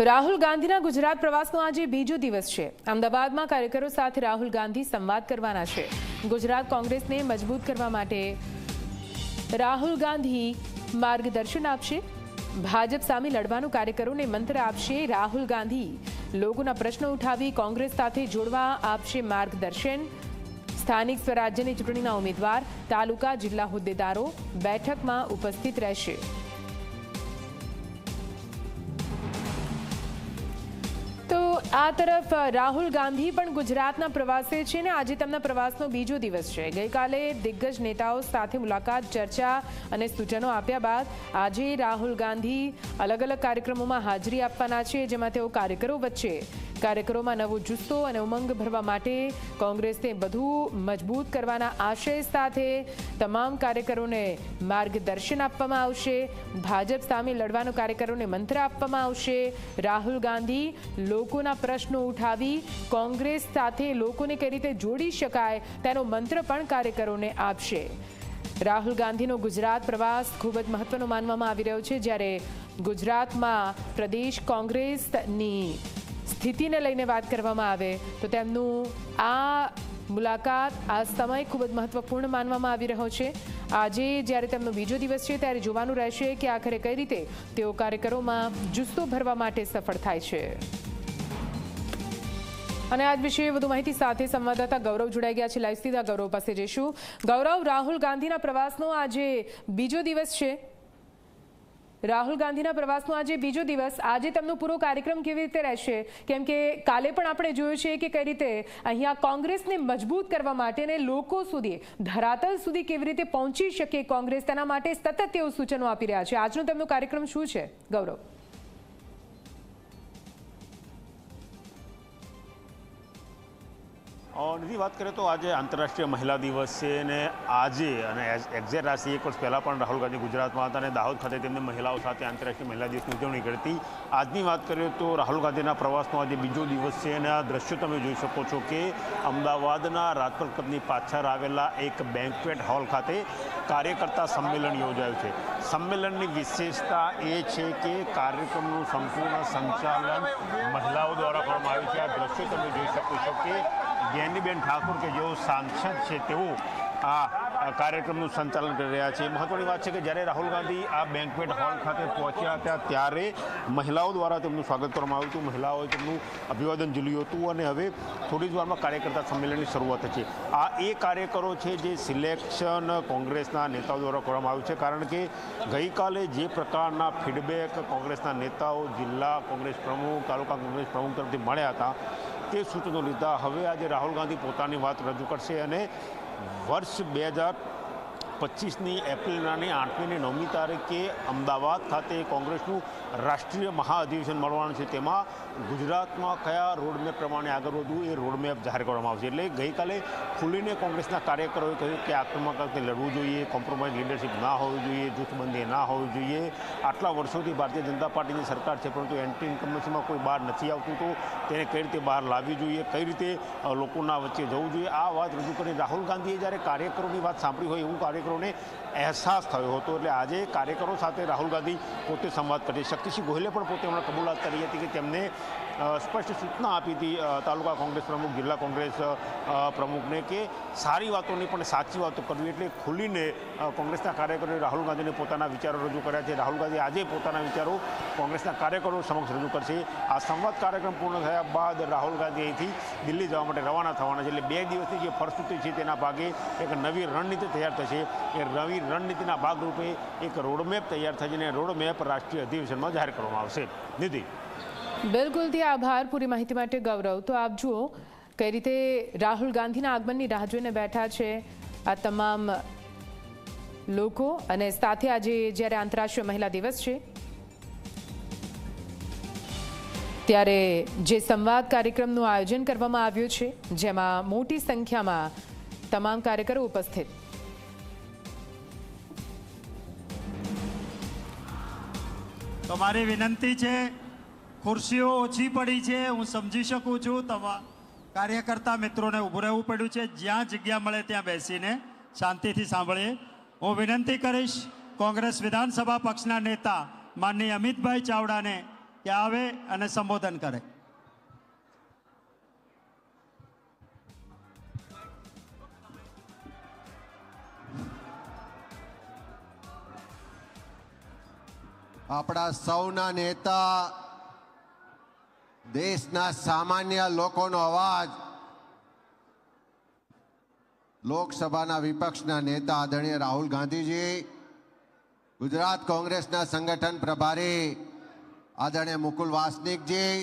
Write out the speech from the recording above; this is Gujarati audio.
રાહુલ ગાંધીના ગુજરાત પ્રવાસનો આજે બીજો દિવસ છે। અમદાવાદમાં કાર્યકરો સાથે રાહુલ ગાંધી સંવાદ કરવાના છે। ગુજરાત કોંગ્રેસને મજબૂત કરવા માટે રાહુલ ગાંધી માર્ગદર્શન આપશે। ભાજપ સામે લડવાનું કાર્યકરોને મંત્ર આપશે। રાહુલ ગાંધી લોકોના પ્રશ્નો ઉઠાવી કોંગ્રેસ સાથે જોડવા આપશે માર્ગદર્શન। સ્થાનિક સ્વરાજ્યની ચૂંટણીના ઉમેદવાર તાલુકા જિલ્લા હોદ્દેદારો બેઠકમાં ઉપસ્થિત રહેશે। તો આ તરફ રાહુલ ગાંધી પણ ગુજરાતના પ્રવાસે છે ને આજે તેમના પ્રવાસનો બીજો દિવસ છે। ગઈકાલે દિગ્ગજ નેતાઓ સાથે મુલાકાત, ચર્ચા અને સૂચનો આપ્યા બાદ આજે રાહુલ ગાંધી અલગ અલગ કાર્યક્રમોમાં હાજરી આપવાના છે, જેમાં તેઓ કાર્યકરો વચ્ચે કાર્યકરોમાં નવો જુસ્સો અને ઉમંગ ભરવા માટે કોંગ્રેસને વધુ મજબૂત કરવાના આશય સાથે તમામ કાર્યકરોને માર્ગદર્શન આપવામાં આવશે। ભાજપ સામે લડવાનો કાર્યકરોને મંત્ર આપવામાં આવશે। રાહુલ ગાંધી લોકોના પ્રશ્નો ઉઠાવી કોંગ્રેસ સાથે લોકોને કઈ રીતે જોડી શકાય તેનો મંત્ર પણ કાર્યકરોને આપશે। રાહુલ ગાંધીનો ગુજરાત પ્રવાસ ખૂબ જ મહત્વનો માનવામાં આવી રહ્યો છે, જ્યારે ગુજરાતમાં પ્રદેશ કોંગ્રેસની સ્થિતિને લઈને વાત કરવામાં આવે તો તેમનું આ મુલાકાત, આ સમય ખૂબ જ મહત્વપૂર્ણ માનવામાં આવી રહ્યો છે। આજે જ્યારે તેમનો બીજો દિવસ છે ત્યારે જોવાનું રહેશે કે આખરે કઈ રીતે તેઓ કાર્યકરોમાં જુસ્સો ભરવા માટે સફળ થાય છે। અને આજ વિશે વધુ માહિતી સાથે સંવાદદાતા ગૌરવ જોડાઈ ગયા છે। લાઈવ સીધા ગૌરવ પાસે જઈશું। ગૌરવ, રાહુલ ગાંધીના પ્રવાસનો આજે બીજો દિવસ છે। રાહુલ ગાંધીના પ્રવાસનો આજે બીજો દિવસ, આજે તેમનો પૂરો કાર્યક્રમ કેવી રીતે રહેશે? કેમ કે કાલે પણ આપણે જોયું છે કે કઈ રીતે અહીંયા કોંગ્રેસને મજબૂત કરવા માટે અને લોકો સુધી, ધરાતલ સુધી કેવી રીતે પહોંચી શકે કોંગ્રેસ, તેના માટે સતત તેઓ સૂચનો આપી રહ્યા છે। આજનો તેમનો કાર્યક્રમ શું છે, ગૌરવ? નિધિ, વાત કરીએ તો આજે આંતરરાષ્ટ્રીય મહિલા દિવસ છે અને આજે અને એક્ઝેક્ટ રાશિ એક વર્ષ પહેલાં પણ રાહુલ ગાંધી ગુજરાતમાં હતા અને દાહોદ ખાતે તેમની મહિલાઓ સાથે આંતરરાષ્ટ્રીય મહિલા દિવસની ઉજવણી કરી હતી। આજની વાત કરીએ તો રાહુલ ગાંધીના પ્રવાસનો આજે બીજો દિવસ છે અને આ દ્રશ્યો તમે જોઈ શકો છો કે અમદાવાદના રાજપથ ક્લબની પાછળ આવેલા એક બેન્ક્વેટ હોલ ખાતે કાર્યકર્તા સંમેલન યોજાયું છે। સંમેલનની વિશેષતા એ છે કે કાર્યક્રમનું સંપૂર્ણ સંચાલન મહિલાઓ દ્વારા કરવામાં આવ્યું છે। આ દ્રશ્યો તમે જોઈ શકો છો કે જ્ઞાનીબેન ઠાકોર કે જેઓ સાંસદ છે તેઓ આ કાર્યક્રમનું સંચાલન કરી રહ્યા છે। મહત્વની વાત છે કે જ્યારે રાહુલ ગાંધી આ બેન્ક્વેટ હોલ ખાતે પહોંચ્યા હતા ત્યારે મહિલાઓ દ્વારા તેમનું સ્વાગત કરવામાં આવ્યું હતું, મહિલાઓએ તેમનું અભિવાદન ઝીલ્યું હતું અને હવે થોડી જ વારમાં કાર્યકર્તા સંમેલનની શરૂઆત છે। આ એ કાર્યકરો છે જે સિલેક્શન કોંગ્રેસના નેતાઓ દ્વારા કરવામાં આવ્યું છે, કારણ કે ગઈકાલે જે પ્રકારના ફીડબેક કોંગ્રેસના નેતાઓ, જિલ્લા કોંગ્રેસ પ્રમુખ, તાલુકા કોંગ્રેસ પ્રમુખ તરફથી મળ્યા હતા તે સૂચનો લીધા હવે આજે રાહુલ ગાંધી પોતાની વાત રજૂ કરશે અને વર્ષ 2025ની એપ્રિલની 8મી અને 9મી તારીખે અમદાવાદ ખાતે કોંગ્રેસનું રાષ્ટ્રીય મહાઅધિવેશન મળવાનું છે। તેમાં ગુજરાતમાં કયા રોડમેપ પ્રમાણે આગળ વધવું એ રોડમેપ જાહેર કરવામાં આવશે। એટલે ગઈકાલે ખુલીને કોંગ્રેસના કાર્યકરોએ કહ્યું કે આક્રમક લડવું જોઈએ, કોમ્પ્રોમાઇઝ લીડરશિપ ના હોવી જોઈએ, જૂથબંધી ના હોવી જોઈએ। આટલા વર્ષોથી ભારતીય જનતા પાર્ટીની સરકાર છે પરંતુ એન્ટી ઇન્કમ્બન્સીમાં કોઈ બહાર નથી આવતું તો તેને કઈ રીતે બહાર લાવવી જોઈએ, કઈ રીતે લોકોના વચ્ચે જવું જોઈએ, આ વાત રજૂ કરી રાહુલ ગાંધીએ જ્યારે કાર્યકરોની વાત સાંભળી હોય એવું કાર્યકરોને અહેસાસ થયો હતો। એટલે આજે કાર્યકરો સાથે રાહુલ ગાંધી પોતે સંવાદ કરે। શક્તિસિંહ ગોહિલે પણ પોતે હમણાં કબૂલાત કરી હતી કે તેમને સ્પષ્ટ સૂચના આપી હતી તાલુકા કોંગ્રેસ પ્રમુખ, જિલ્લા કોંગ્રેસ પ્રમુખને કે સારી વાતો નહીં પણ સાચી વાતો કરવી। એટલે ખુલીને કોંગ્રેસના કાર્યકરોએ રાહુલ ગાંધીને પોતાના વિચારો રજૂ કર્યા છે। રાહુલ ગાંધી આજે પોતાના વિચારો કોંગ્રેસના કાર્યકરો સમક્ષ રજૂ કરશે। આ સંવાદ કાર્યક્રમ પૂર્ણ થયા બાદ રાહુલ ગાંધી અહીંથી દિલ્હી જવા માટે રવાના થવાના છે। એટલે 2 દિવસની જે ફરસૂચી છે તેના ભાગે એક નવી રણનીતિ તૈયાર થશે। એ નવી રણનીતિના ભાગરૂપે એક રોડમેપ તૈયાર થશે અને રોડમેપ રાષ્ટ્રીય અધિવેશનમાં જાહેર કરવામાં આવશે। નિધિ, બિલકુલથી આભાર પૂરી માહિતી માટે ગૌરવ। તો આપ જુઓ કઈ રીતે રાહુલ ગાંધીના આગમનની રાહ જોઈને બેઠા છે આ તમામ લોકો, અને સાથે આજે જ્યારે આંતરરાષ્ટ્રીય મહિલા દિવસ છે ત્યારે જે સંવાદ કાર્યક્રમનું આયોજન કરવામાં આવ્યું છે જેમાં મોટી સંખ્યામાં તમામ કાર્યકરો ઉપસ્થિત। તમારી વિનંતી છે, ખુરશીઓ ઓછી પડી છે, હું સમજી શકું છું। કાર્યકર્તા મિત્રોને ઊભું રહેવું પડ્યું છે, જ્યાં જગ્યા મળે ત્યાં બેસીને શાંતિથી સાંભળીએ। હું વિનંતી કરીશ કોંગ્રેસ વિધાનસભા પક્ષના નેતા માનનીય અમિતભાઈ ચાવડાને કે આવે અને સંબોધન કરે. આપણા સૌના નેતા, દેશના સામાન્ય લોકોનો અવાજ, લોકસભાના વિપક્ષના નેતા આદરણીય રાહુલ ગાંધીજી, ગુજરાત કોંગ્રેસના સંગઠન પ્રભારી આદરણીય મુકુલ વાસનિકજી,